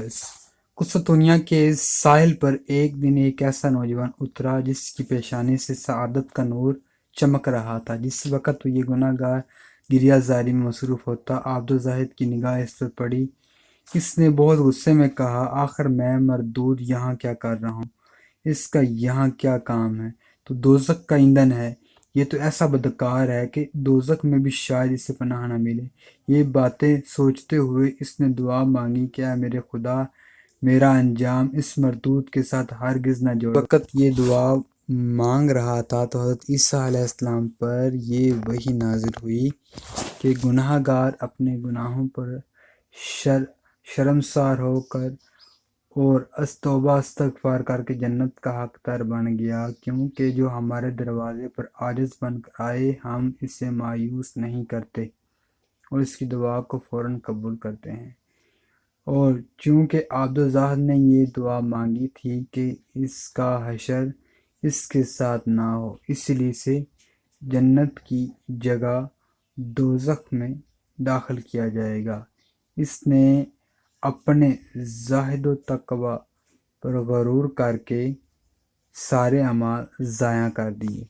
مرکز قسطنطنیہ کے ساحل پر ایک دن ایک ایسا نوجوان اترا جس کی پیشانی سے سعادت کا نور چمک رہا تھا۔ جس وقت وہ یہ گناہ گار گریہ زاری میں مصروف ہوتا، عابد الزاہد کی نگاہ اس پر پڑی۔ اس نے بہت غصے میں کہا، آخر میں مردود یہاں کیا کر رہا ہوں؟ اس کا یہاں کیا کام ہے؟ تو دوزخ کا ایندھن ہے۔ یہ تو ایسا بدکار ہے کہ دوزخ میں بھی شاید اسے پناہ نہ ملے۔ یہ باتیں سوچتے ہوئے اس نے دعا مانگی کہ اے میرے خدا، میرا انجام اس مردود کے ساتھ ہرگز نہ جوڑ۔ وقت یہ دعا مانگ رہا تھا تو حضرت عیسیٰ علیہ السلام پر یہ وحی نازل ہوئی کہ گناہ گار اپنے گناہوں پر شرمسار ہو کر اور توبہ استغفار کر کے جنت کا حقدار بن گیا، کیونکہ جو ہمارے دروازے پر عاجز بن کر آئے ہم اسے مایوس نہیں کرتے اور اس کی دعا کو فوراً قبول کرتے ہیں۔ اور چونکہ عابد الزاہد نے یہ دعا مانگی تھی کہ اس کا حشر اس کے ساتھ نہ ہو، اس لیے اسے جنت کی جگہ دوزخ میں داخل کیا جائے گا۔ اس نے اپنے زہد و تقوی پر غرور کر کے سارے اعمال ضائع کر دیے۔